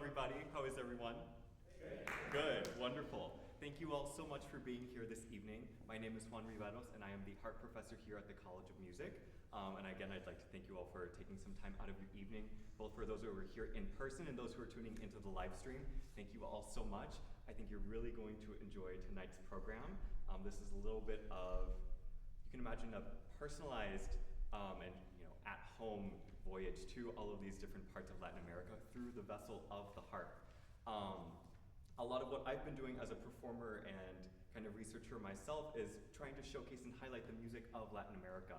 everybody. How is everyone? Good, wonderful. Thank you all so much for being here this evening. My name is Juan Riveros, and I am the Harp professor here at the College of Music. And again, I'd like to thank you all for taking some time out of your evening, both for those who are here in person and those who are tuning into the live stream. Thank you all so much. I think you're really going to enjoy tonight's program. This is a little bit of, you can imagine, a personalized and at-home voyage to all of these different parts of Latin America through the vessel of the harp. A lot of what I've been doing as a performer and kind of researcher myself is trying to showcase and highlight the music of Latin America.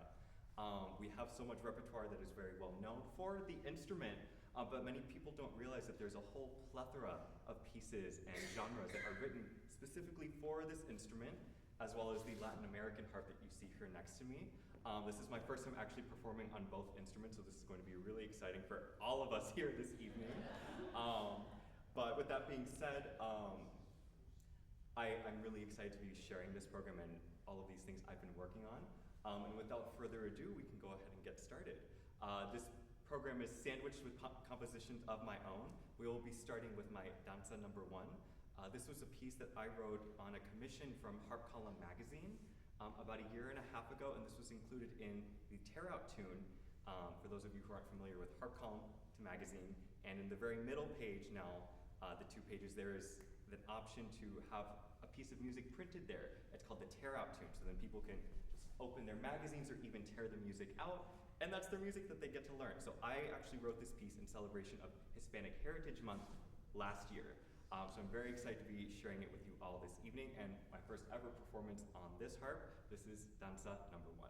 We have so much repertoire that is very well known for the instrument, but many people don't realize that there's a whole plethora of pieces and genres that are written specifically for this instrument, as well as the Latin American harp that you see here next to me. This is my first time actually performing on both instruments, so this is going to be really exciting for all of us here this evening. But with that being said, I'm really excited to be sharing this program and all of these things I've been working on. And without further ado, we can go ahead and get started. This program is sandwiched with compositions of my own. We will be starting with my Danza number 1. This was a piece that I wrote on a commission from Harp Column magazine about a year and a half ago, and this was included in the Tear Out tune. For those of you who aren't familiar with Harp Column magazine, and in the very middle page now, the 2 pages, there is an option to have a piece of music printed there. It's called the Tear Out tune, so then people can just open their magazines or even tear the music out, and that's their music that they get to learn. So I actually wrote this piece in celebration of Hispanic Heritage Month last year. So I'm very excited to be sharing it with you all this evening, and my first ever performance on this harp. This is Danza number 1.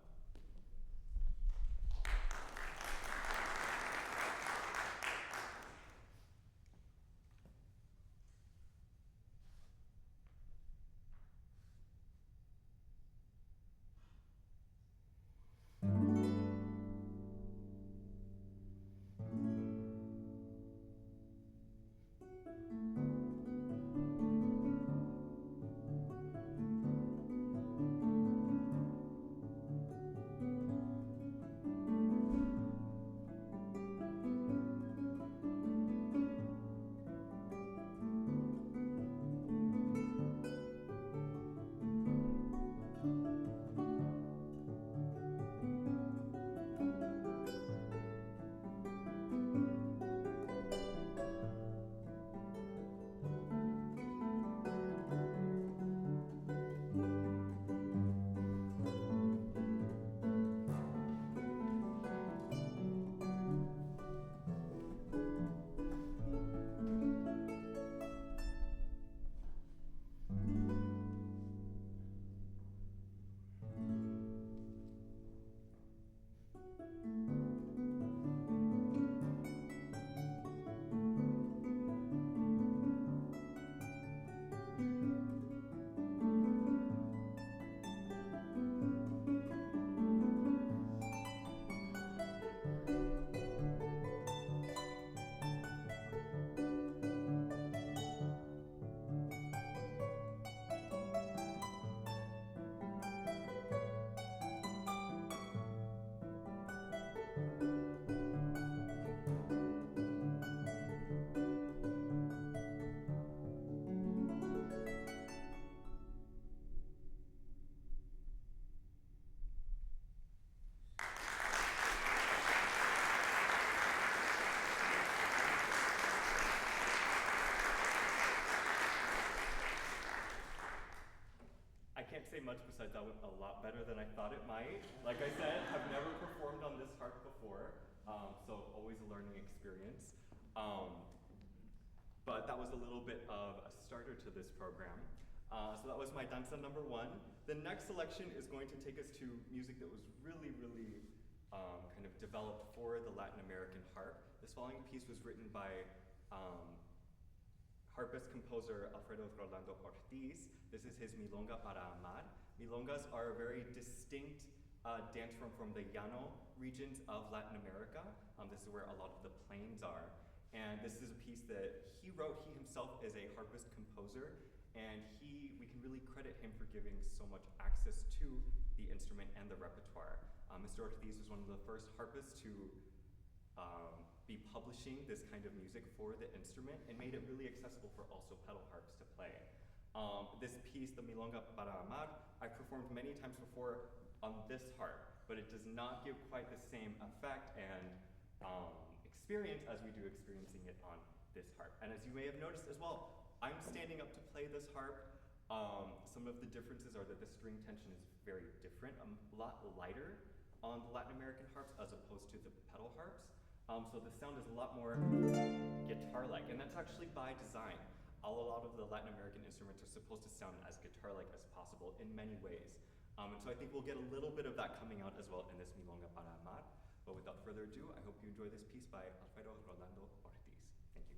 Say much besides that went a lot better than I thought it might. Like I said, I've never performed on this harp before, so always a learning experience. But that was a little bit of a starter to this program. So that was my Danza number 1. The next selection is going to take us to music that was really kind of developed for the Latin American harp. This following piece was written by harpist composer Alfredo Rolando Ortiz. This is his Milonga para Amar. Milongas are a very distinct dance form from the Llano regions of Latin America. This is where a lot of the plains are. And this is a piece that he wrote. He himself is a harpist composer, and we can really credit him for giving so much access to the instrument and the repertoire. Mr. Ortiz was one of the first harpists to be publishing this kind of music for the instrument and made it really accessible for also pedal harps to play. This piece, the Milonga para Amar, I've performed many times before on this harp, but it does not give quite the same effect and experience as we do experiencing it on this harp. And as you may have noticed as well, I'm standing up to play this harp. Some of the differences are that the string tension is very different, a lot lighter on the Latin American harps as opposed to the pedal harps. So the sound is a lot more guitar-like, and that's actually by design. A lot of the Latin American instruments are supposed to sound as guitar-like as possible in many ways. And so I think we'll get a little bit of that coming out as well in this Milonga para Amar. But without further ado, I hope you enjoy this piece by Alfredo Rolando Ortiz. Thank you.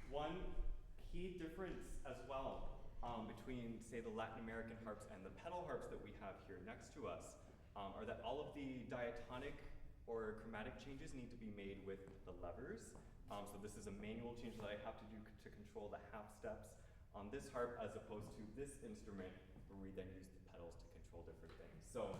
One key difference as well between, say, the Latin American harps and the pedal harps that we have here next to us are that all of the diatonic or chromatic changes need to be made with the levers. So this is a manual change that I have to do to control the half steps on this harp as opposed to this instrument where we then use the pedals to control different things. So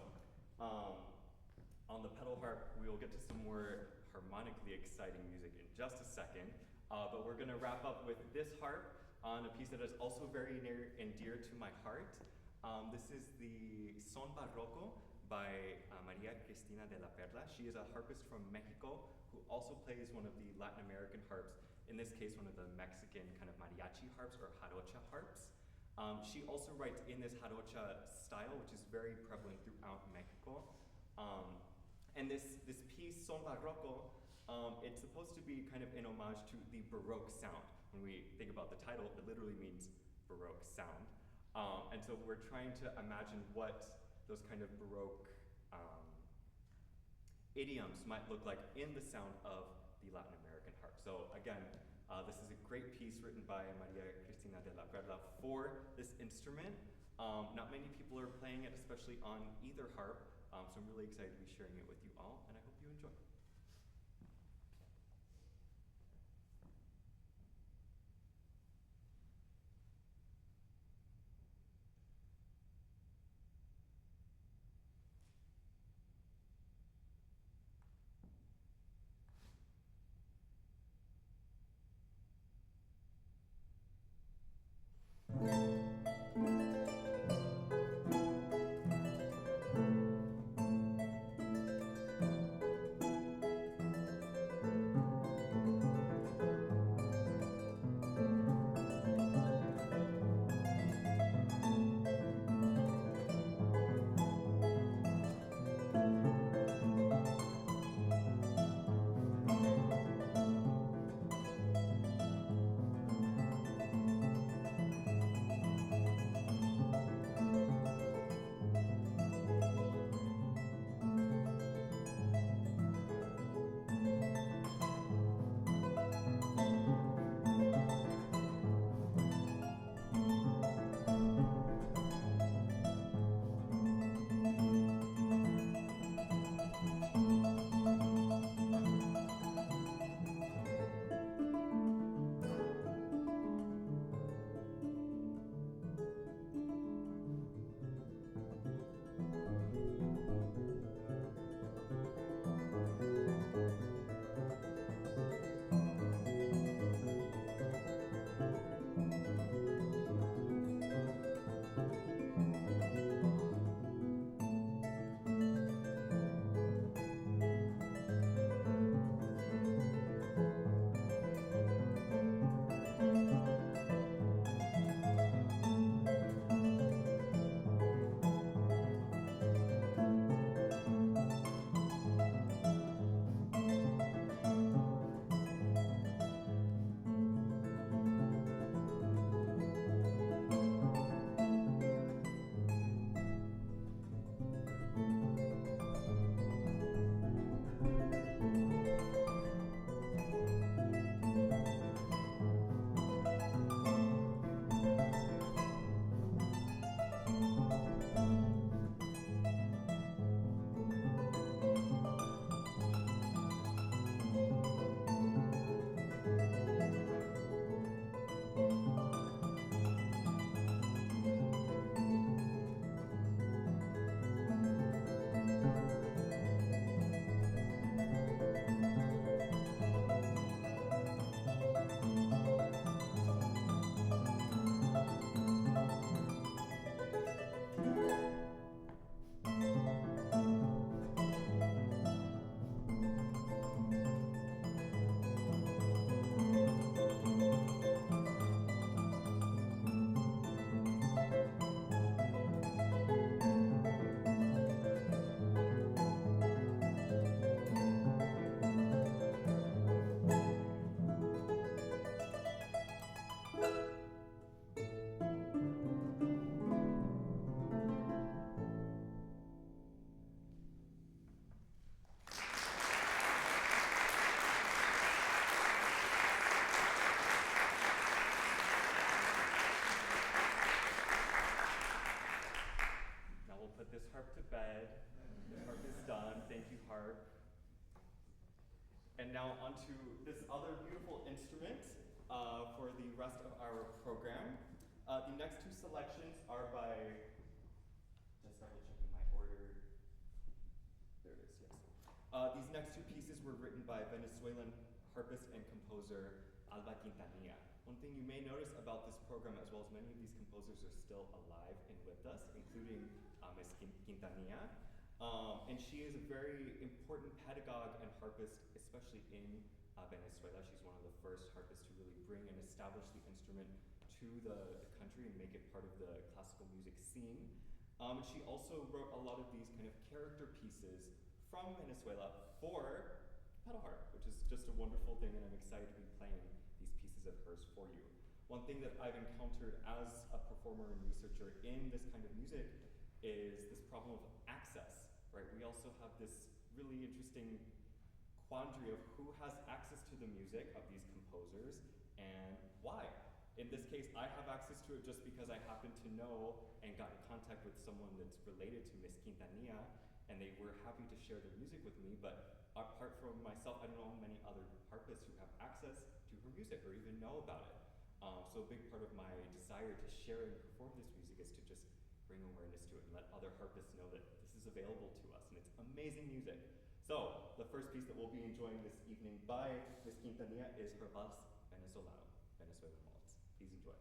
on the pedal harp, we will get to some more harmonically exciting music in just a second, but we're gonna wrap up with this harp on a piece that is also very near and dear to my heart. This is the Son Barroco by María Christina de la Perla. She is a harpist from Mexico who also plays one of the Latin American harps, in this case one of the Mexican kind of mariachi harps or jarocha harps. She also writes in this jarocha style, which is very prevalent throughout Mexico. And this piece, Son Barroco, it's supposed to be kind of an homage to the Baroque sound. When we think about the title, it literally means Baroque sound. And so we're trying to imagine what those kind of Baroque idioms might look like in the sound of the Latin American harp. So again, this is a great piece written by María Christina de la Perla for this instrument. Not many people are playing it, especially on either harp, so I'm really excited to be sharing it with you all, and I hope you enjoy. Thank you, Harp. And now onto this other beautiful instrument for the rest of our program. The next two selections are by, just double checking my order. There it is, yes. These next two pieces were written by Venezuelan harpist and composer Alba Quintanilla. One thing you may notice about this program, as well as many of these composers are still alive and with us, including Ms. Quintanilla. And she is a very important pedagogue and harpist, especially in Venezuela. She's one of the first harpists to really bring and establish the instrument to the country and make it part of the classical music scene. She also wrote a lot of these kind of character pieces from Venezuela for pedal harp, which is just a wonderful thing, and I'm excited to be playing these pieces of hers for you. One thing that I've encountered as a performer and researcher in this kind of music is this problem of access, right? We also have this really interesting quandary of who has access to the music of these composers and why. In this case, I have access to it just because I happen to know and got in contact with someone that's related to Miss Quintanilla, and they were happy to share their music with me, but apart from myself, I don't know many other harpists who have access to her music or even know about it. So a big part of my desire to share and perform this music is to just bring awareness to it and let other harpists know that this is available to us, and it's amazing music. So the first piece that we'll be enjoying this evening by Miss Quintanilla is her Vals Venezolano, Venezuelan Waltz. Please enjoy.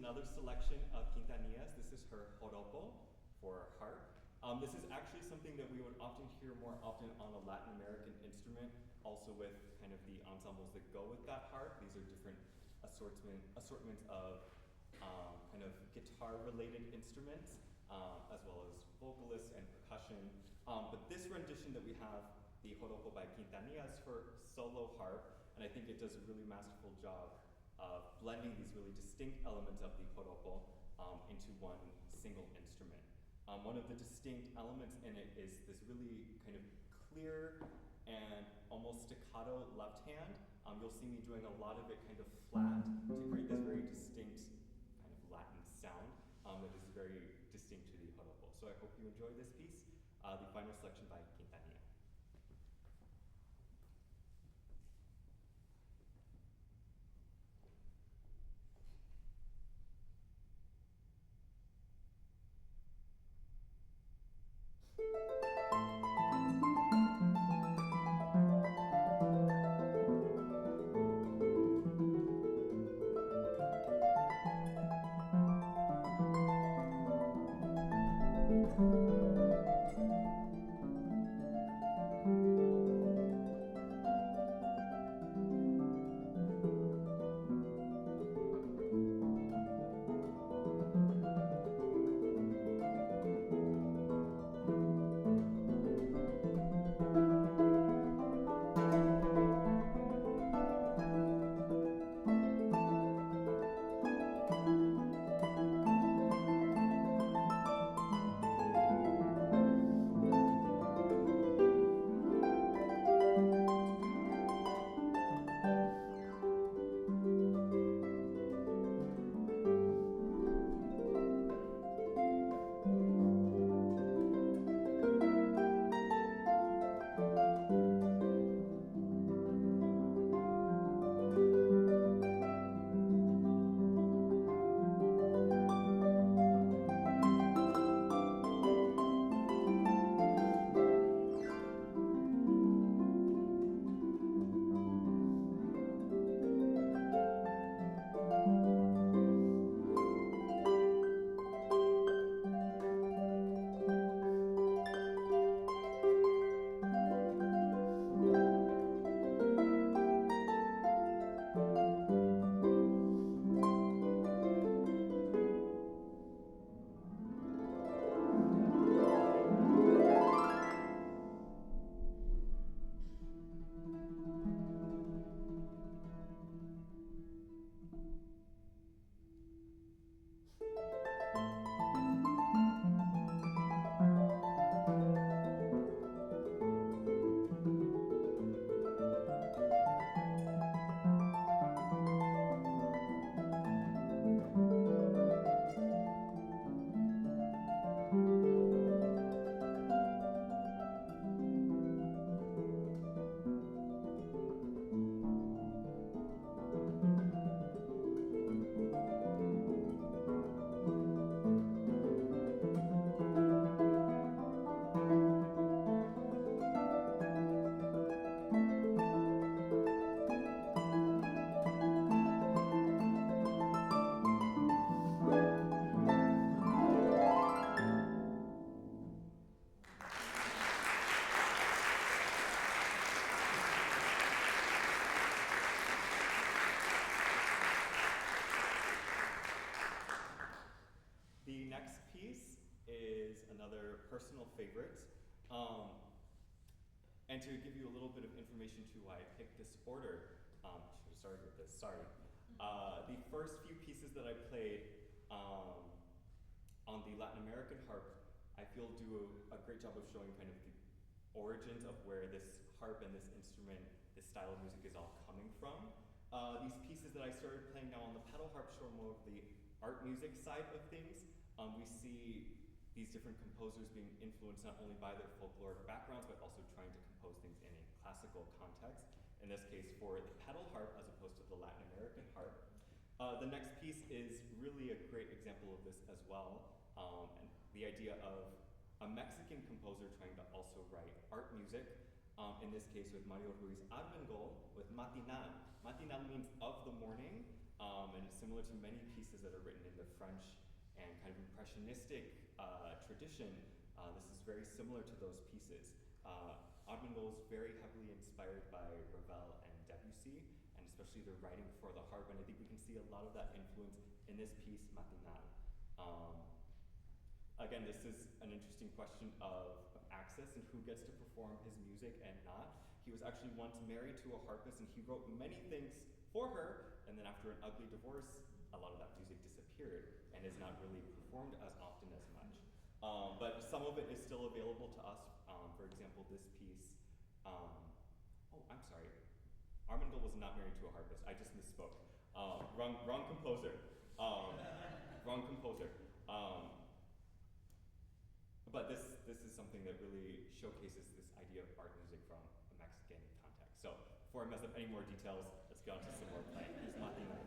another selection of Quintanillas. This is her Joropo for harp. This is actually something that we would often hear more often on a Latin American instrument, also with kind of the ensembles that go with that harp. These are different assortments of kind of guitar-related instruments, as well as vocalists and percussion. But this rendition that we have, the Joropo by Quintanilla, is for solo harp, and I think it does a really masterful job of blending these really distinct elements of the Joropo into one single instrument. One of the distinct elements in it is this really kind of clear and almost staccato left hand. You'll see me doing a lot of it kind of flat to create this very distinct kind of Latin sound that is very distinct to the Joropo. So I hope you enjoy this piece, the final selection by Quintanilla. Personal favorite. And to give you a little bit of information to why I picked this order, should have started with this, sorry. The first few pieces that I played on the Latin American harp, I feel do a great job of showing kind of the origins of where this harp and this instrument, this style of music is all coming from. These pieces that I started playing now on the pedal harp show more of the art music side of things. We see these different composers being influenced not only by their folkloric backgrounds, but also trying to compose things in a classical context. In this case, for the pedal harp as opposed to the Latin American harp. The next piece is really a great example of this as well. And the idea of a Mexican composer trying to also write art music. In this case with Mario Ruiz Armengol with Matinal. Matinal means of the morning. And it's similar to many pieces that are written in the French and kind of impressionistic tradition. This is very similar to those pieces. Armengol is very heavily inspired by Ravel and Debussy, and especially their writing for the harp, and I think we can see a lot of that influence in this piece, Matinal. Again, this is an interesting question of access and who gets to perform his music and not. He was actually once married to a harpist, and he wrote many things for her, and then after an ugly divorce, a lot of that music disappeared and is not really performed as often as much. But some of it is still available to us. For example, this piece. Oh, I'm sorry. Armengol was not married to a harpist. I just misspoke. Wrong composer. Wrong composer. But this is something that really showcases this idea of art music from a Mexican context. So before I mess up any more details, let's get on to some more playing. Here's Matinal.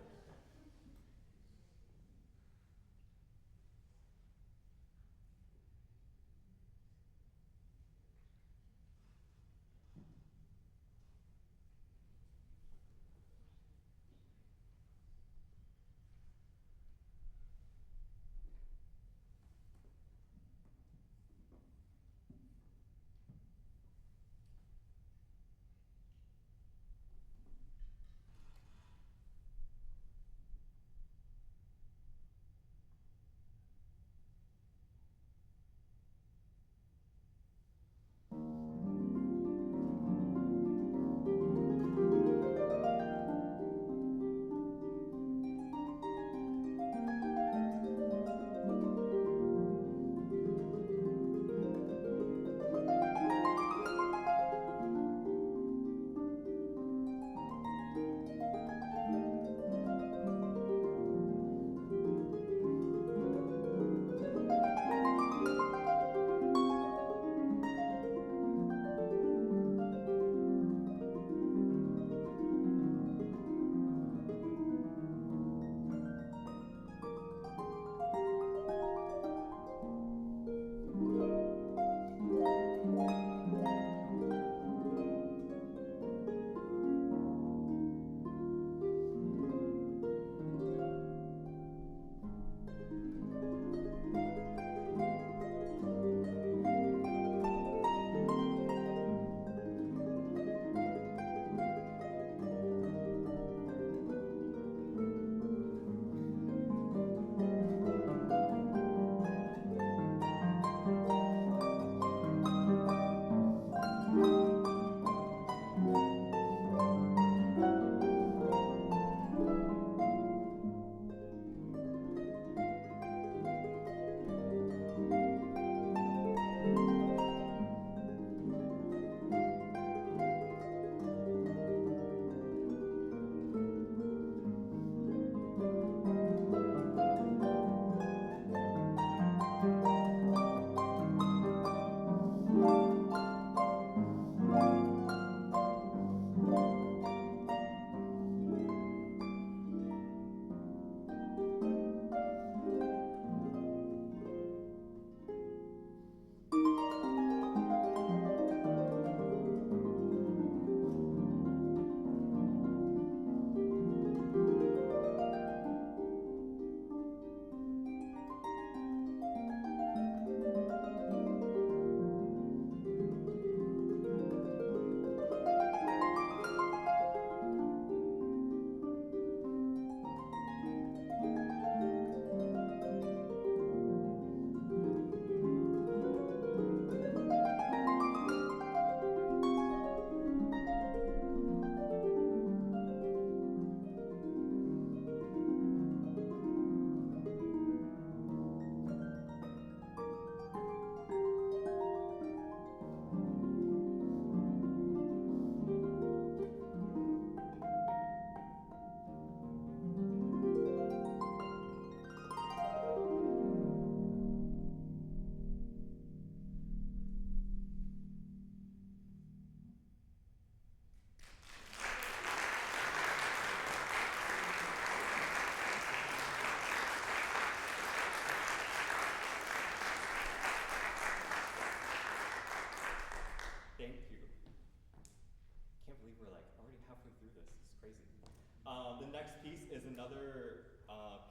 The next piece is another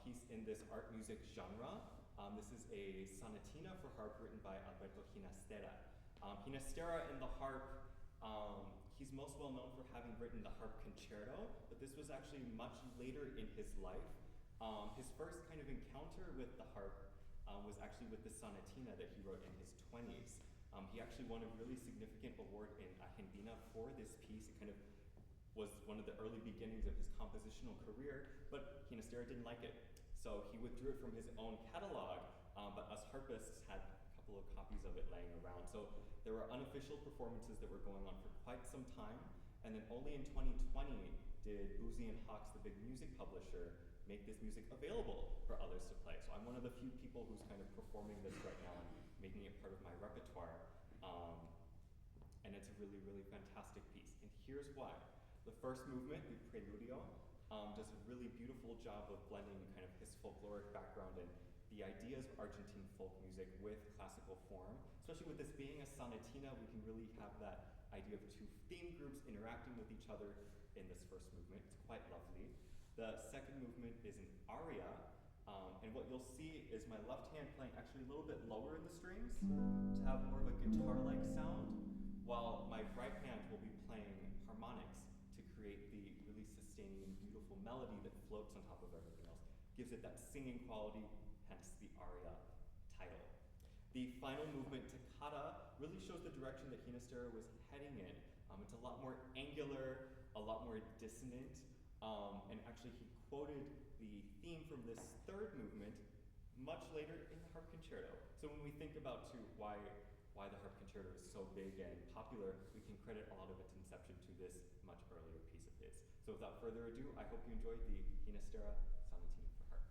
piece in this art music genre. This is a sonatina for harp written by Alberto Ginastera. Ginastera in the harp, he's most well known for having written the harp concerto, but this was actually much later in his life. His first kind of encounter with the harp was actually with the sonatina that he wrote in his 20s. He actually won a really significant award in Argentina for this piece. It kind of was one of the early beginnings of his compositional career, but Ginastera didn't like it. So he withdrew it from his own catalog, but us harpists had a couple of copies of it laying around. So there were unofficial performances that were going on for quite some time, and then only in 2020 did Boozy and Hawks, the big music publisher, make this music available for others to play. So I'm one of the few people who's kind of performing this right now and making it part of my repertoire. And it's a really, really fantastic piece. And here's why. The first movement, the Preludio, does a really beautiful job of blending kind of his folkloric background and the ideas of Argentine folk music with classical form. Especially with this being a sonatina, we can really have that idea of two theme groups interacting with each other in this first movement. It's quite lovely. The second movement is an aria, and what you'll see is my left hand playing actually a little bit lower in the strings to have more of a guitar-like sound, while my right hand will be playing harmonics to create the really sustaining and beautiful melody that floats on top of everything else. Gives it that singing quality, hence the aria title. The final movement, Toccata, really shows the direction that Ginastera was heading in. It's a lot more angular, a lot more dissonant, and actually he quoted the theme from this third movement much later in the harp concerto. So when we think about too why the harp concerto is so big and popular, we can credit a lot of its inception to this much earlier piece of his. So without further ado, I hope you enjoyed the Ginastera Sonatina for harp.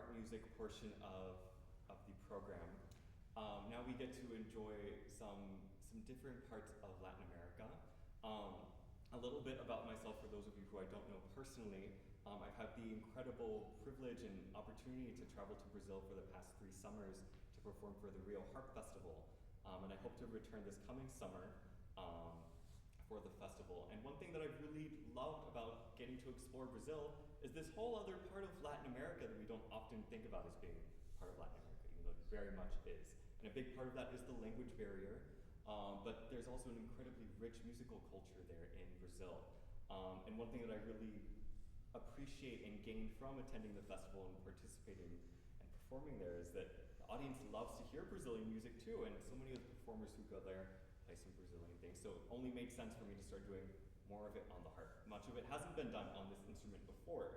art music portion of the program. Now we get to enjoy some different parts of Latin America. A little bit about myself for those of you who I don't know personally. I've had the incredible privilege and opportunity to travel to Brazil for the past 3 summers to perform for the Rio Harp Festival. And I hope to return this coming summer for the festival. And one thing that I've really loved about getting to explore Brazil is this whole other part of Latin America that we don't often think about as being part of Latin America, even though it very much is. And a big part of that is the language barrier, but there's also an incredibly rich musical culture there in Brazil. And one thing that I really appreciate and gain from attending the festival and participating and performing there is that the audience loves to hear Brazilian music too, and so many of the performers who go there play some Brazilian things. So it only made sense for me to start doing more of it on the harp. Much of it hasn't been done on this instrument before,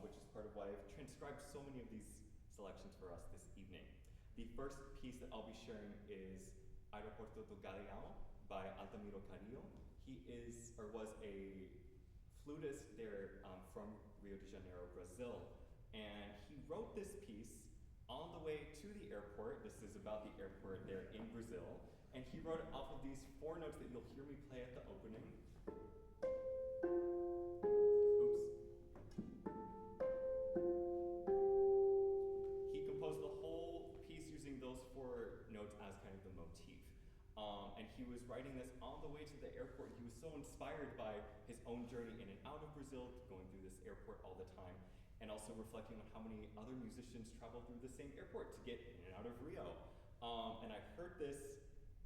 which is part of why I've transcribed so many of these selections for us this evening. The first piece that I'll be sharing is Aeroporto do Galeão by Altamiro Carrilho. He is, or was, a flutist there from Rio de Janeiro, Brazil. And he wrote this piece on the way to the airport. This is about the airport there in Brazil. And he wrote it off of these 4 notes that you'll hear me play at the opening. Oops. He composed the whole piece using those 4 notes as kind of the motif. And he was writing this on the way to the airport. He was so inspired by his own journey in and out of Brazil, going through this airport all the time, and also reflecting on how many other musicians travel through the same airport to get in and out of Rio. And I heard this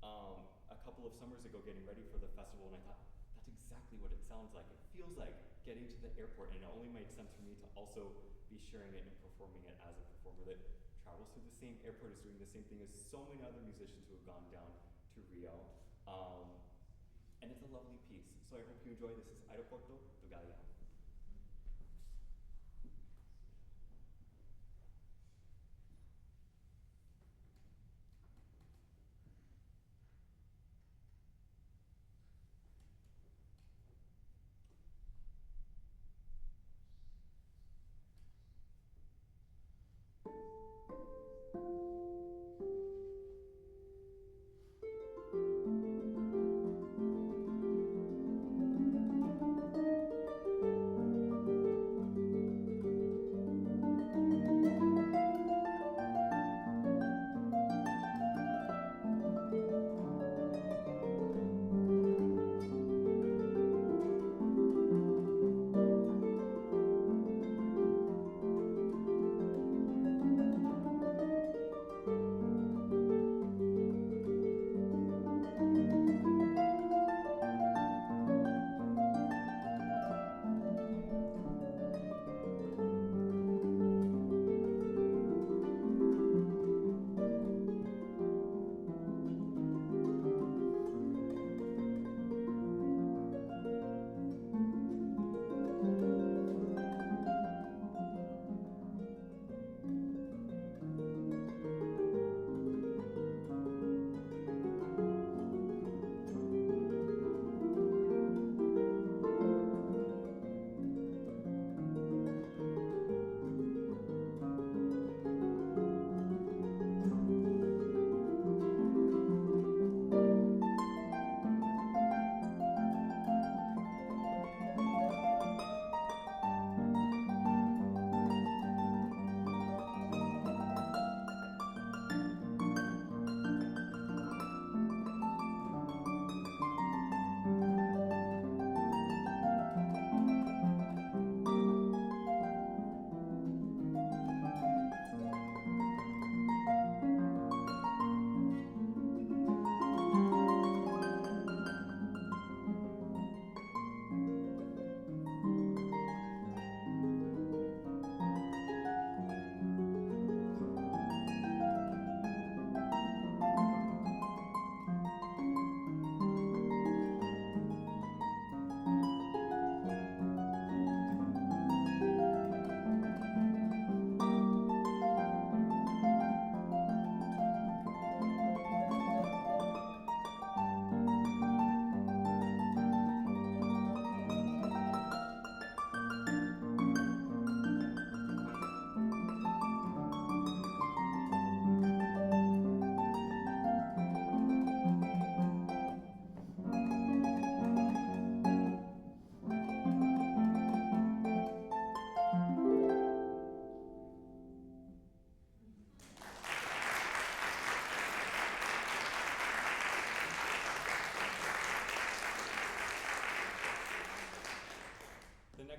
a couple of summers ago getting ready for the festival, and I thought, that's exactly what it sounds like. It feels like getting to the airport, and it only made sense for me to also be sharing it and performing it as a performer that travels through the same airport, is doing the same thing as so many other musicians who have gone down to Rio. And it's a lovely piece, so I hope you enjoy. This is Aeroporto do Galeão.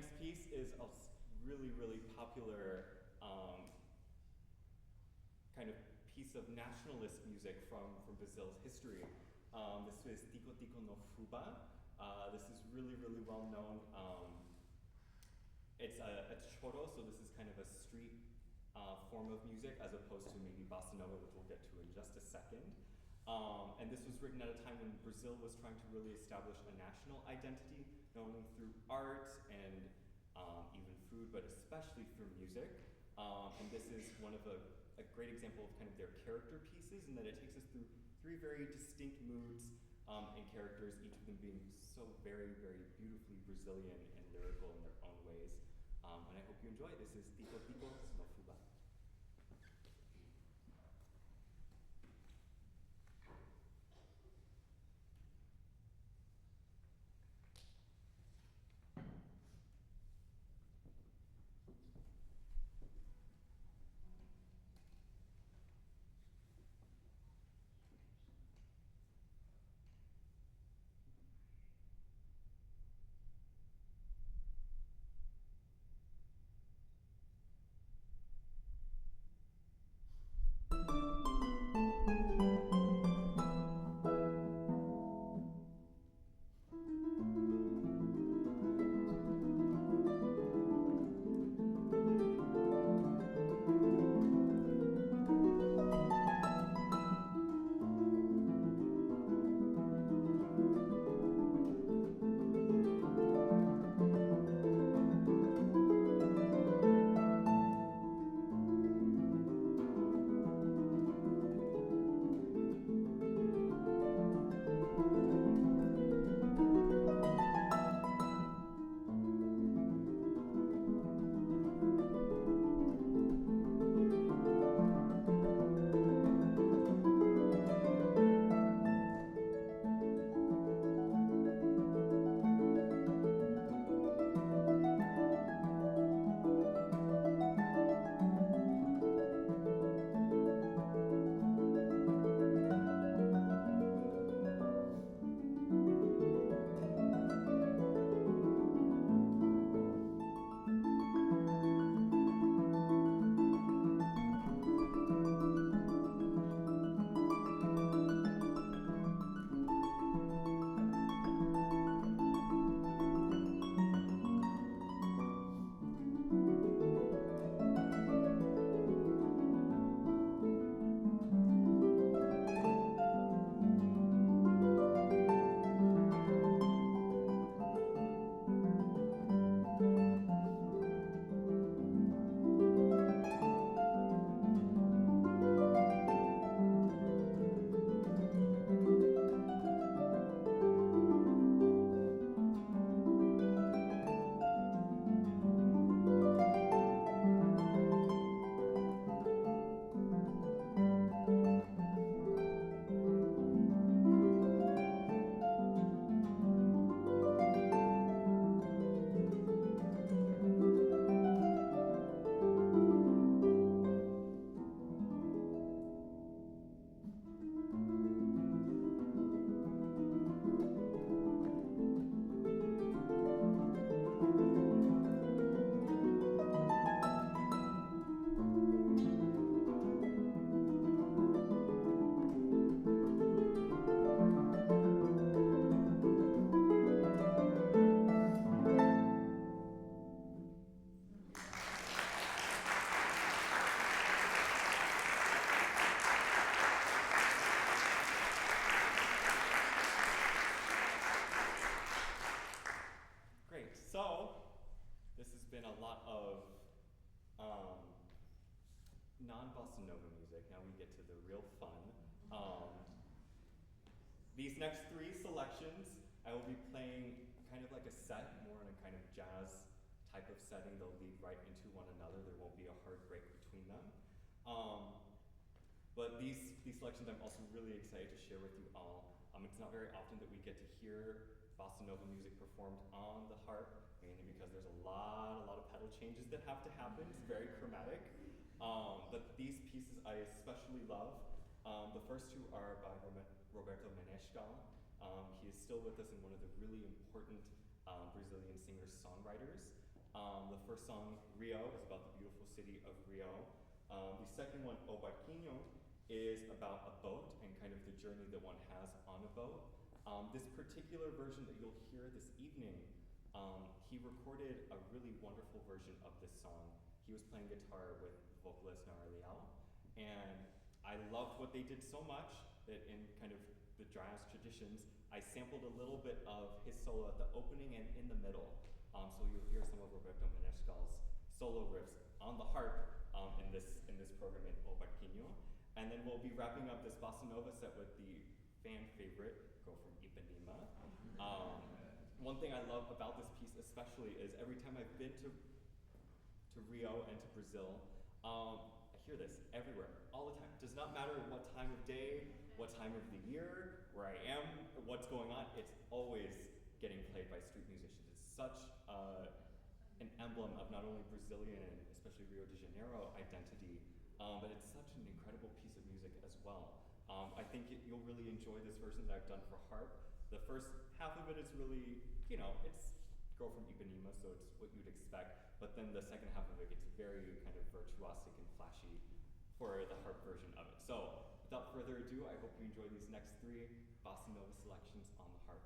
next piece is a really, really popular kind of piece of nationalist music from Brazil's history. This is Tico-Tico no fubá. This is really, really well known. It's choro, so this is kind of a street form of music as opposed to maybe bossa nova, which we'll get to in just a second. And this was written at a time when Brazil was trying to really establish a national identity, not only through art and even food, but especially through music. And this is one of a great example of kind of their character pieces, in that it takes us through three very distinct moods and characters, each of them being so very, very beautifully Brazilian and lyrical in their own ways. And I hope you enjoy. This is Tico-Tico no fubá. non-bossa nova music. Now we get to the real fun. These next three selections, I will be playing kind of like a set, more in a kind of jazz type of setting. They'll lead right into one another. There won't be a hard break between them. But these selections I'm also really excited to share with you all. It's not very often that we get to hear bossa nova music performed on the harp, mainly because there's a lot of pedal changes that have to happen. It's very chromatic. But these pieces I especially love. The first two are by Roberto Menescal. He is still with us and one of the really important Brazilian singer-songwriters. The first song, Rio, is about the beautiful city of Rio. The second one, O Barquinho, is about a boat and kind of the journey that one has on a boat. This particular version that you'll hear this evening, he recorded a really wonderful version of this song. He was playing guitar with vocalist María, and I loved what they did so much that in kind of the jazz traditions, I sampled a little bit of his solo at the opening and in the middle. So you'll hear some of Roberto Menescal's solo riffs on the harp in this program in O Barquinho. And then we'll be wrapping up this bossa nova set with the fan favorite, Go from Ipanema. One thing I love about this piece especially is every time I've been to Rio and to Brazil, I hear this everywhere, all the time. Does not matter what time of day, what time of the year, where I am, what's going on, it's always getting played by street musicians. It's such an emblem of not only Brazilian and especially Rio de Janeiro identity, but it's such an incredible piece of music as well. I think you'll really enjoy this version that I've done for harp. The first half of it is really, it's Girl from Ipanema, so it's what you'd expect. But then the second half of it gets very kind of virtuosic and flashy for the harp version of it. So without further ado, I hope you enjoy these next three bossa nova selections on the harp.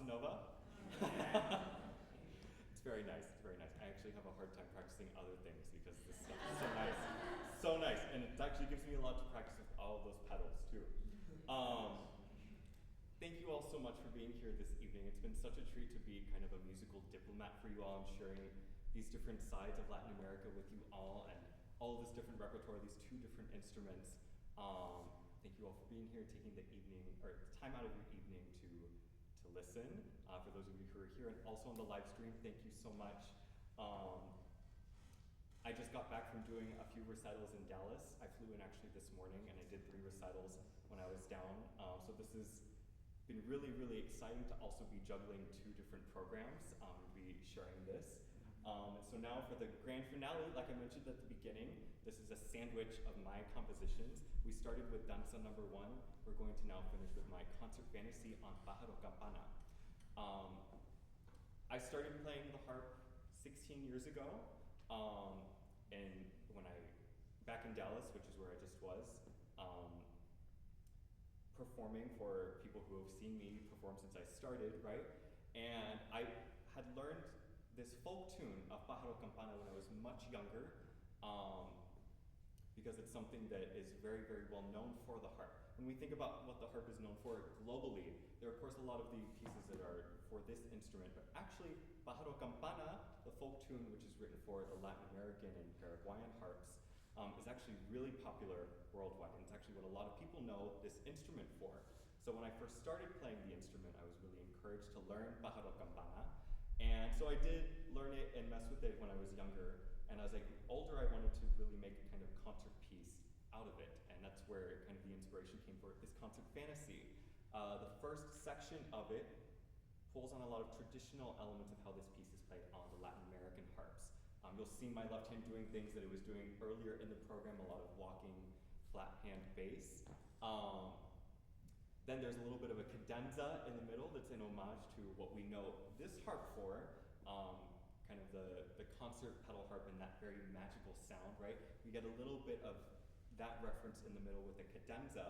bossa nova. It's very nice, it's very nice. I actually have a hard time practicing other things because this stuff is so nice. So nice, and it actually gives me a lot to practice with all of those pedals too. Thank you all so much for being here this evening. It's been such a treat to be kind of a musical diplomat for you all and sharing these different sides of Latin America with you all and all of this different repertoire, these two different instruments. Thank you all for being here, taking the evening, or time out of your evening to listen. For those of you who are here and also on the live stream, thank you so much. I just got back from doing a few recitals in Dallas. I flew in actually this morning and I did 3 recitals when I was down. So this has been really, really exciting to also be juggling 2 different programs and be sharing this. So now for the grand finale, like I mentioned at the beginning, this is a sandwich of my compositions. We started with Danza number 1. We're going to now finish with my concert fantasy on Pájaro Campana. I started playing the harp 16 years ago, and back in Dallas, which is where I just was, performing for people who have seen me perform since I started, right? And I had learned this folk tune of Pájaro Campana when I was much younger, because it's something that is very, very well known for the harp. When we think about what the harp is known for globally, there are of course a lot of the pieces that are for this instrument, but actually Pájaro Campana, the folk tune which is written for the Latin American and Paraguayan harps, is actually really popular worldwide, and it's actually what a lot of people know this instrument for. So when I first started playing the instrument, I was really encouraged to learn Pájaro Campana, and so I did learn it and mess with it when I was younger, and as I grew older, I wanted to really make a kind of concert piece out of it, and that's where kind of the inspiration came for this concert fantasy. The first section of it pulls on a lot of traditional elements of how this piece is played on the Latin American harps. You'll see my left hand doing things that it was doing earlier in the program, a lot of walking, flat hand bass. Then there's a little bit of a cadenza in the middle that's an homage to what we know this harp for, kind of the concert pedal harp and that very magical sound, right? We get a little bit of that reference in the middle with the cadenza,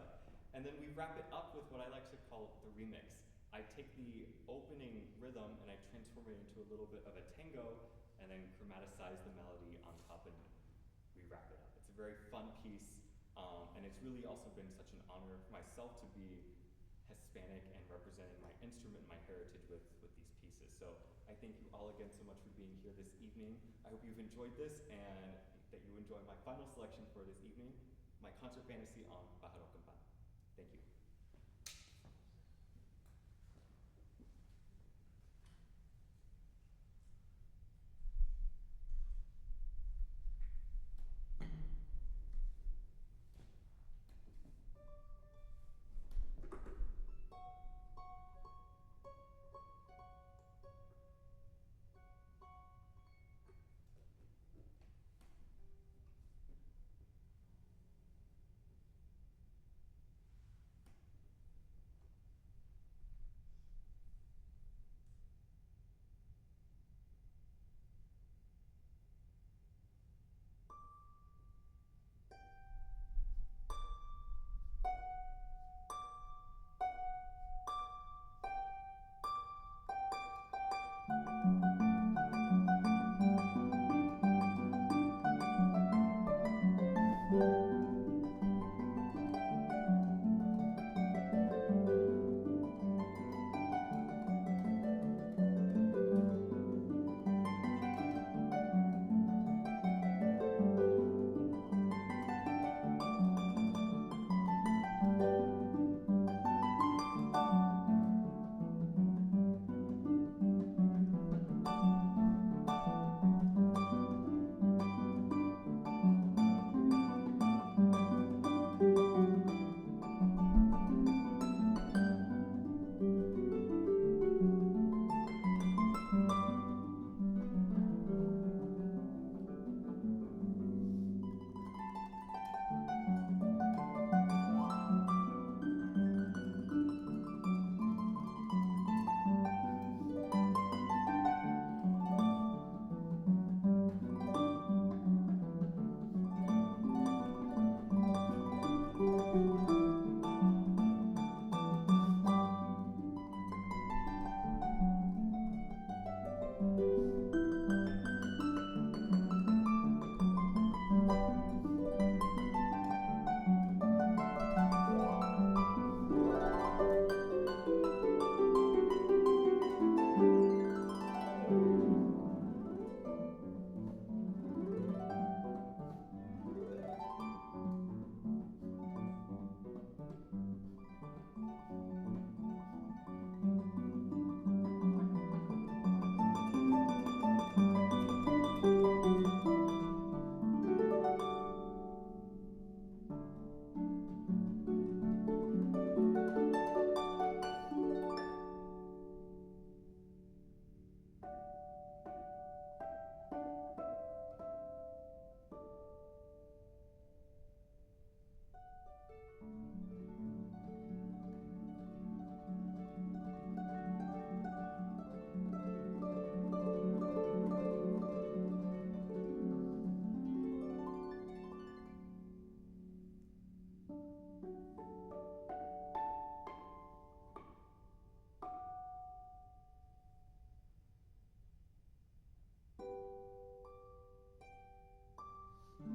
and then we wrap it up with what I like to call the remix. I take the opening rhythm and I transform it into a little bit of a tango, and then chromaticize the melody on top, and we wrap it up. It's a very fun piece, and it's really also been such an honor for myself to be Hispanic and representing my instrument, my heritage with these pieces. So I thank you all again so much for being here this evening. I hope you've enjoyed this and that you enjoy my final selection for this evening, my concert fantasy on Pájaro Campana. Thank you.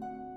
Thank you.